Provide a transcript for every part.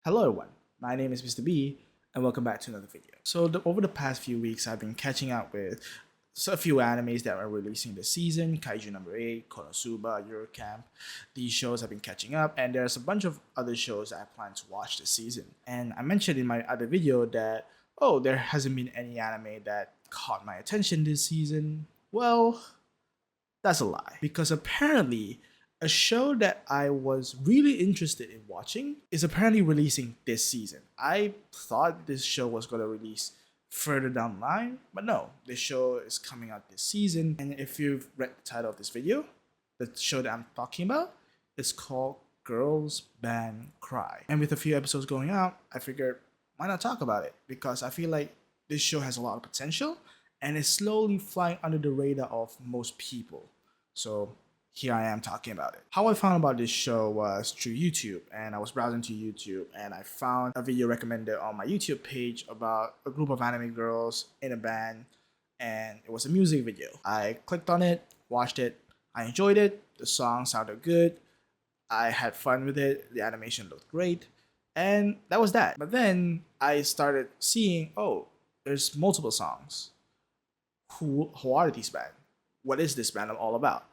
Hello everyone, my name is Mr. B and welcome back to another video. Over the past few weeks I've been catching up with a few animes that are releasing this season, Kaiju number 8, Konosuba, Eurocamp. These shows have been catching up and there's a bunch of other shows I plan to watch this season. And I mentioned in my other video that, oh, there hasn't been any anime that caught my attention this season. Well, that's a lie. Because apparently, a show that I was really interested in watching is apparently releasing this season. I thought this show was going to release further down the line, but no, this show is coming out this season. And if you've read the title of this video, the show that I'm talking about is called Girls Band Cry. And with a few episodes going out, I figured why not talk about it? Because I feel like this show has a lot of potential and is slowly flying under the radar of most people. So here I am talking about it. How I found about this show was through YouTube, and I was browsing to YouTube and I found a video recommended on my YouTube page about a group of anime girls in a band, and it was a music video. I clicked on it, watched it, I enjoyed it, the song sounded good, I had fun with it, the animation looked great, and that was that. But then I started seeing, oh, there's multiple songs. Who are these band? What is this band all about?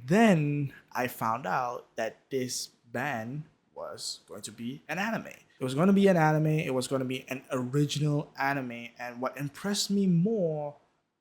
Then I found out that this band was going to be an anime. It was going to be an anime, it was going to be an original anime, and what impressed me more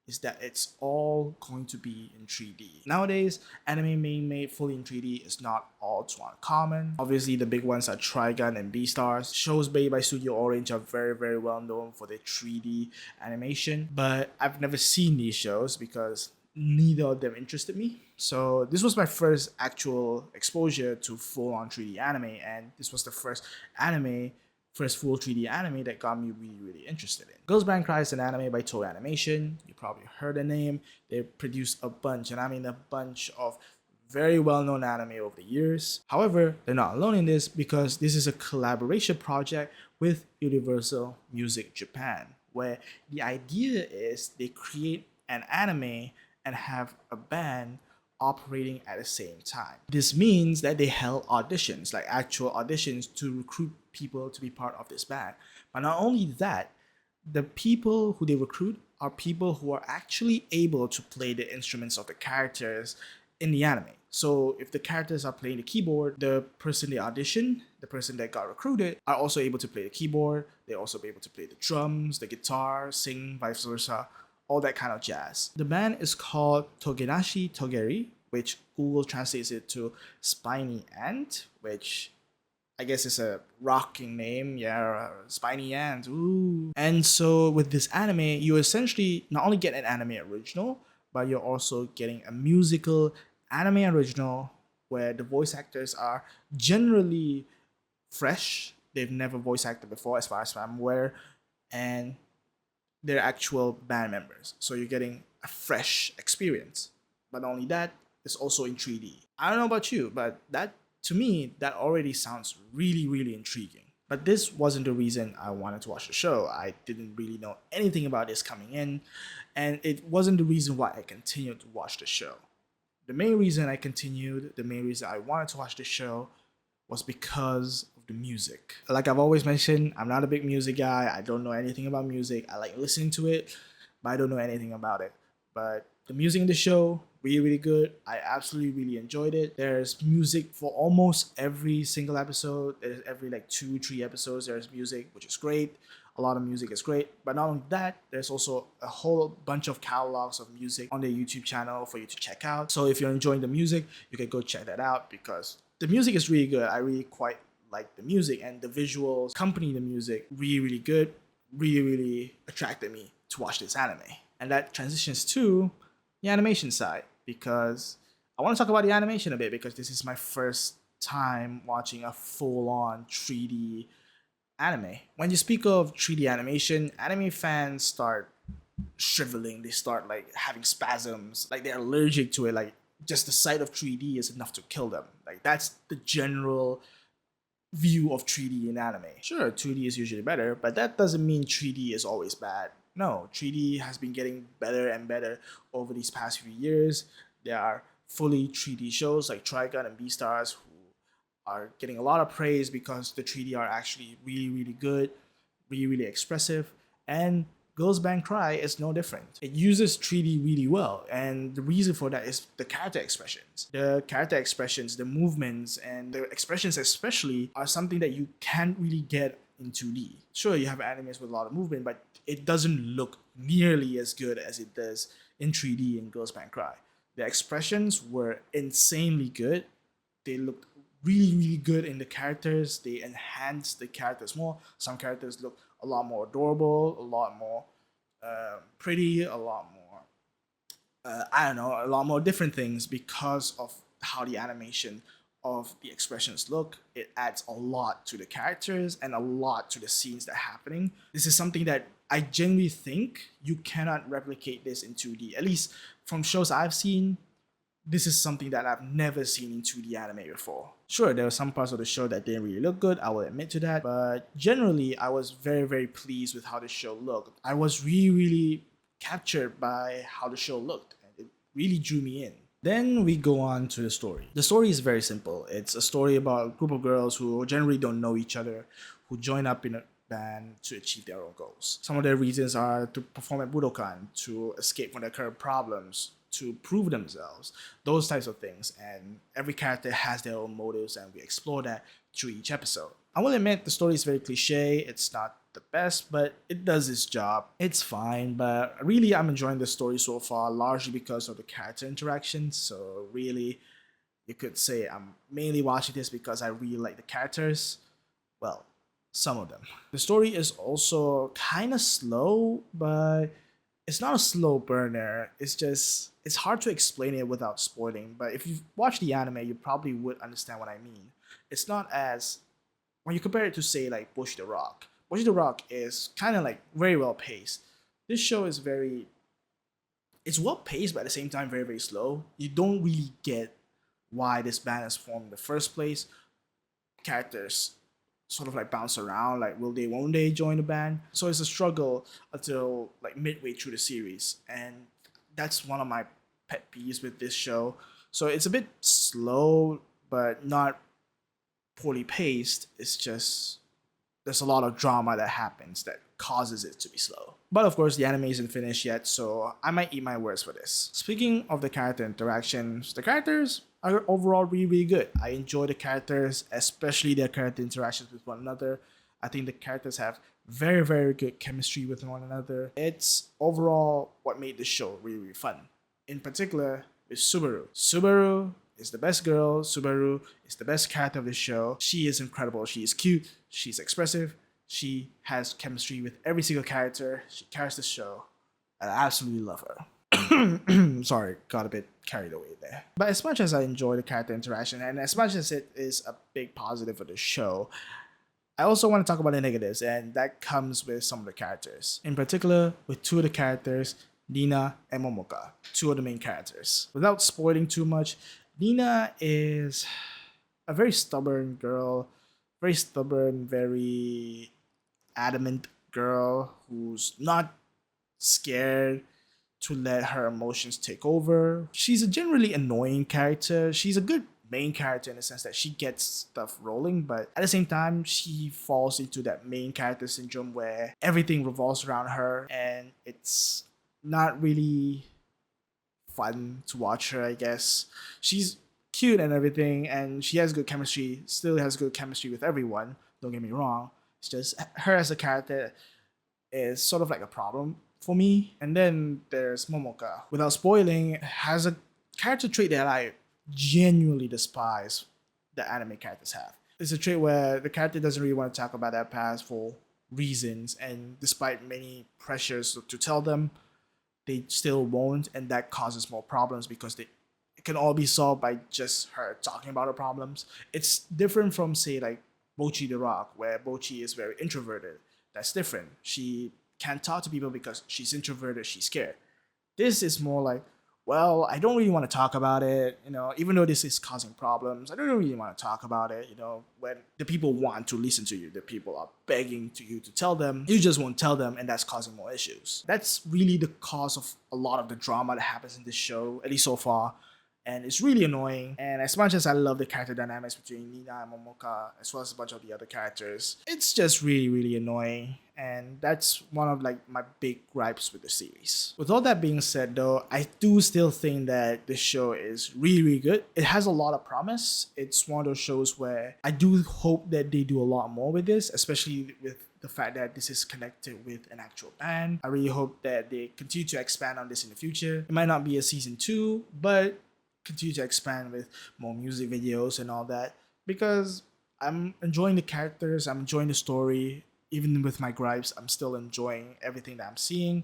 is that it's all going to be in 3D. Nowadays, anime being made fully in 3D is not all too uncommon. Obviously, the big ones are Trigun and Beastars. Shows made by Studio Orange are very well known for their 3D animation, but I've never seen these shows because neither of them interested me. So this was my first actual exposure to full-on 3D anime, and this was the first full 3D anime that got me really interested in. Girls Band Cry is an anime by Toei Animation. You probably heard the name. They produced a bunch, and I mean a bunch of very well-known anime over the years. However, they're not alone in this because this is a collaboration project with Universal Music Japan, where the idea is they create an anime and have a band operating at the same time. This means that they held auditions, like actual auditions, to recruit people to be part of this band. But not only that, the people who they recruit are people who are actually able to play the instruments of the characters in the anime. So if the characters are playing the keyboard, the person they audition, the person that got recruited, are also able to play the keyboard. They're also able to play the drums, the guitar, sing, vice versa, all that kind of jazz. The band is called Togenashi Togeri, which Google translates it to Spiny Ant, which I guess is a rocking name. Yeah, Spiny Ant. Ooh. And so with this anime, you essentially not only get an anime original, but you're also getting a musical anime original where the voice actors are generally fresh. They've never voice acted before, as far as I'm aware, and they're actual band members. So you're getting a fresh experience. But not only that, it's also in 3D. I don't know about you, but that to me, that already sounds really intriguing. But this wasn't the reason I wanted to watch the show. I didn't really know anything about this coming in, and it wasn't the reason why I continued to watch the show. The main reason I wanted to watch the show was because of the music. Like I've always mentioned, I'm not a big music guy. I don't know anything about music. I like listening to it, but I don't know anything about it. But the music in the show, really good. I absolutely really enjoyed it. There's music for almost every single episode. There's every like 2-3 episodes there's music, which is great. A lot of music is great. But not only that, there's also a whole bunch of catalogs of music on their YouTube channel for you to check out. So if you're enjoying the music, you can go check that out because the music is really good. I really quite like the music, and the visuals accompany the music really good. Really attracted me to watch this anime. And that transitions to the animation side, because I want to talk about the animation a bit because this is my first time watching a full-on 3D anime. When you speak of 3D animation, anime fans start shriveling. They start like having spasms, like they're allergic to it. Like just the sight of 3D is enough to kill them. Like that's the general view of 3D in anime. Sure, 2D is usually better, but that doesn't mean 3D is always bad. No, 3D has been getting better and better over these past few years. There are fully 3D shows like Trigun and Beastars who are getting a lot of praise because the 3D are actually really, really good, really, really expressive. And Girls Band Cry is no different. It uses 3D really well, and the reason for that is the character expressions. The character expressions, the movements, and the expressions especially are something that you can't really get in 2D. Sure, you have animes with a lot of movement, but it doesn't look nearly as good as it does in 3D in Girls Band Cry. The expressions were insanely good. They looked really, really good in the characters. They enhanced the characters more. Some characters look a lot more adorable, a lot more pretty, a lot more, I don't know, a lot more different things because of how the animation of the expressions look. It adds a lot to the characters and a lot to the scenes that are happening. This is something that I genuinely think you cannot replicate this in 2D. At least from shows I've seen, this is something that I've never seen in 2D anime before. Sure, there were some parts of the show that didn't really look good, I will admit to that, but generally, I was very, very pleased with how the show looked. I was really, really captured by how the show looked, and it really drew me in. Then we go on to the story. The story is very simple. It's a story about a group of girls who generally don't know each other, who join up in a band to achieve their own goals. Some of their reasons are to perform at Budokan, to escape from their current problems, to prove themselves, those types of things. And every character has their own motives, and we explore that through each episode. I will admit the story is very cliche, it's not the best, but it does its job. It's fine, but really I'm enjoying the story so far, largely because of the character interactions. So really, you could say I'm mainly watching this because I really like the characters. Well, some of them. The story is also kind of slow, but it's not a slow burner. It's hard to explain it without spoiling, but if you've watched the anime, you probably would understand what I mean. It's not as, when you compare it to say like Bush the Rock. Bush the Rock is kind of like very well paced. This show is very, it's well paced, but at the same time very, very slow. You don't really get why this band is formed in the first place. Characters sort of like bounce around, like will they, won't they join the band? So it's a struggle until like midway through the series, and that's one of my pet peeves with this show. So it's a bit slow, but not poorly paced. It's just there's a lot of drama that happens that causes it to be slow. But of course, the anime isn't finished yet, so I might eat my words for this. Speaking of the character interactions, the characters are overall really, really good. I enjoy the characters, especially their character interactions with one another. I think the characters have very, very good chemistry with one another. It's overall what made the show really, really fun. In particular, with Subaru. Subaru is the best girl. Subaru is the best character of the show. She is incredible. She is cute. She's expressive. She has chemistry with every single character. She carries the show. And I absolutely love her. Sorry, got a bit carried away there. But as much as I enjoy the character interaction, and as much as it is a big positive for the show, I also want to talk about the negatives, and that comes with some of the characters. In particular, with two of the characters, Nina and Momoka, two of the main characters. Without spoiling too much, Nina is a very stubborn girl, very stubborn, very adamant girl who's not scared to let her emotions take over. She's a generally annoying character. She's a good main character in the sense that she gets stuff rolling, but at the same time, she falls into that main character syndrome where everything revolves around her and it's not really fun to watch her, I guess. She's cute and everything, and she has good chemistry, still has good chemistry with everyone, don't get me wrong. It's just her as a character is sort of like a problem for me. And then there's Momoka. Without spoiling, has a character trait that I genuinely despise that anime characters have. It's a trait where the character doesn't really want to talk about their past for reasons, and despite many pressures to tell them, they still won't, and that causes more problems because it can all be solved by just her talking about her problems. It's different from, say, like Bochi the Rock, where Bochi is very introverted. That's different. She can't talk to people because she's introverted, she's scared. This is more like, well, I don't really want to talk about it, even though this is causing problems. I don't really want to talk about it, when the people want to listen to you, the people are begging to you to tell them, you just won't tell them, and that's causing more issues. That's really the cause of a lot of the drama that happens in this show, at least so far. and it's really annoying. And as much as I love the character dynamics between Nina and Momoka, as well as a bunch of the other characters, it's just really annoying. And that's one of like my big gripes with the series. With all that being said though, I do still think that this show is really good. It has a lot of promise. It's one of those shows where I do hope that they do a lot more with this, especially with the fact that this is connected with an actual band. I really hope that they continue to expand on this in the future. It might not be a season 2, but continue to expand with more music videos and all that, because I'm enjoying the characters, I'm enjoying the story. Even with my gripes, I'm still enjoying everything that I'm seeing,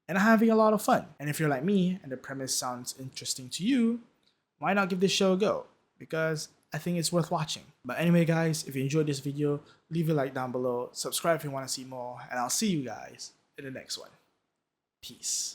and I'm having a lot of fun. And if you're like me and the premise sounds interesting to you, why not give this show a go? Because I think it's worth watching. But anyway guys, if you enjoyed this video, leave a like down below, subscribe if you want to see more, and I'll see you guys in the next one. Peace.